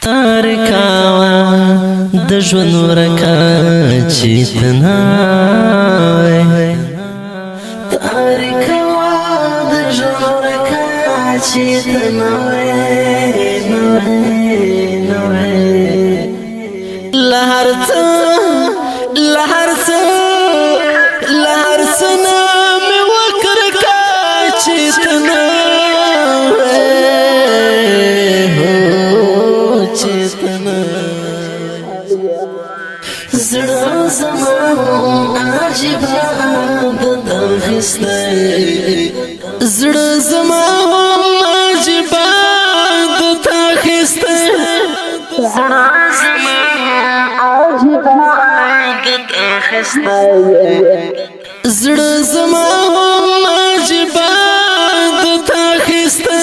تارکاوا د ژوند ورکا چې تناوي تارکاوا د ژوند ورکا چې تناوي لهر څه نام وکړ کا چې تناوي زړه زما عجیبه د تخسته زړه زما عجیبه د تخسته زړه زما عجیبه د تخسته زړه زما عجیبه د تخسته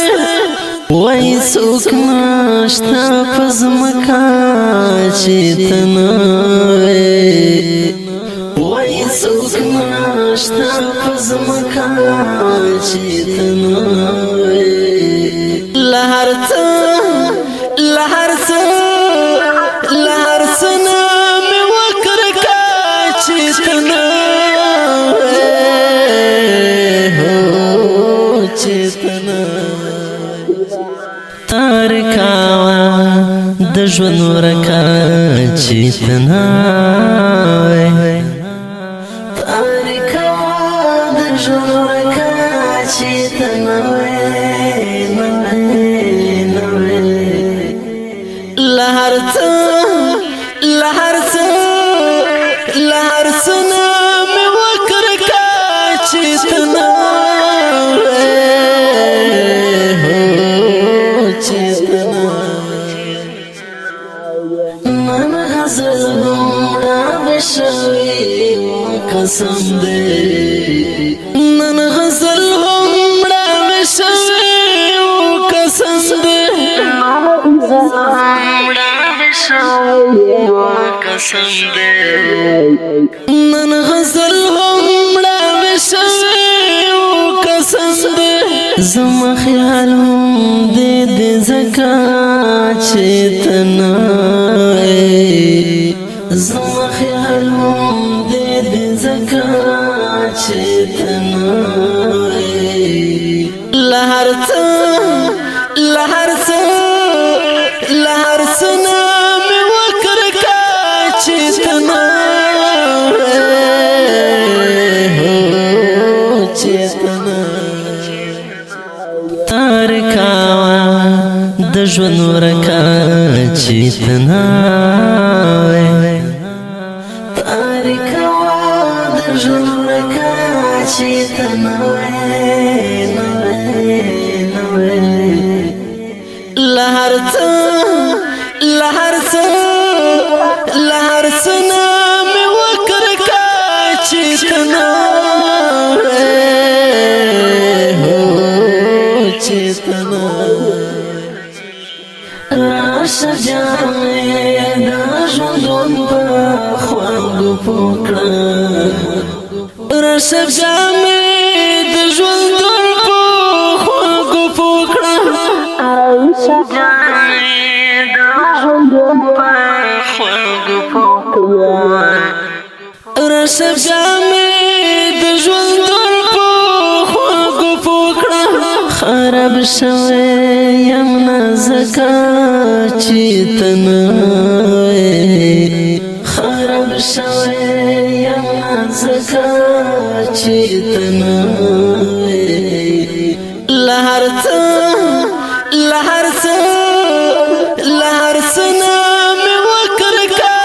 وای څوک نشته پزمکا چې تناوي وای څوک نشته پزمکا چې تناوي لهر څه نام وکړ کا چې تناوي چې تناوي تارکاوا د ژوند ورکا چې تناوي تارکاوا د ژوند ورکا چې تناوي لهر څه نام وکړ کا چې تناوي من غزل گمرا بشوی قسم دے من غزل گمرا بشوی قسم دے قسم دے من غزل گمرا بشوی قسم دے زما خیال هم دے زکا چې تناوي زما خیال هم دے زکا چې تناوي لهر څه نام وکړ کا چې تناوي چې تناوي تارکاوا د ژوند ورکا چې تناوي تارکاوا د ژوند ورکا چې تناوي لهر څه نام وکړ کا چې تناوي چې تناوي راشه جامې د ژوندون په خواږو پوکړه راشه جامې د ژوندون په خواږو پوکړه راشه جامې د ژوندون په خواږو پوکړه راشه جامې د ژوندون په خواږو پوکړه خراب شوی یم نزکا چې تناوي خراب شوی یم نزکا چې تناوي لهر څه نام وکړ کا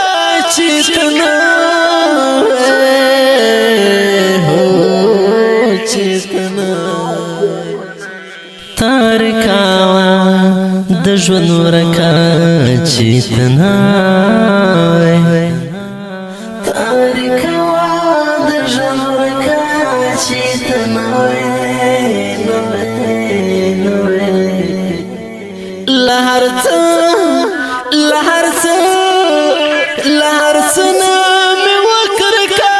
چې تناوي چې تناوي تارکاوا د ژوند ورکا چې تناوي تارکاوا د ژوند ورکا چې تناوي لهر څه نام وکړ کا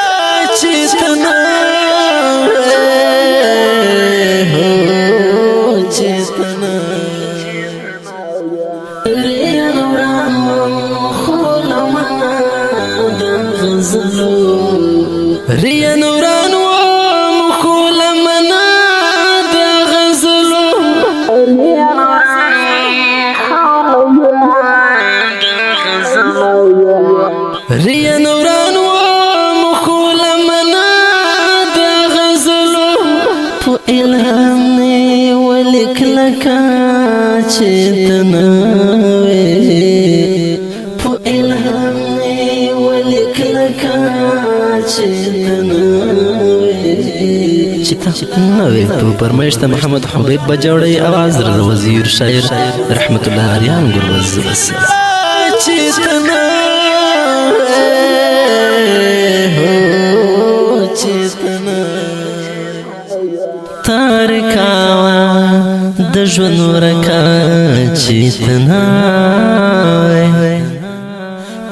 چې تناوي ریا نوران و مخول منا دا غزلو ریا نوران و مخول منا دا غزلو پو الهام نی ولک لکا چیتناوی پو الهام نی ولک لکا چیتناوی پو پرمیشت محمد حبیب بجوڑی آواز وزیر شاعر رحمت اللہ علیان گروز بس تارکاوا د ژوند ورکا چیتناوی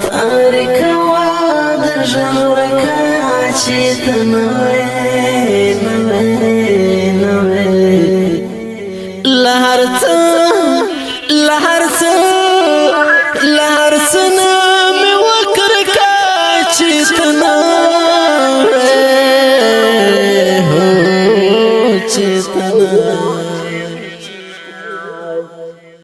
تارکاوا د ژوند ورکا چیتناوی لهرڅ نامې وکړکا چیتناوی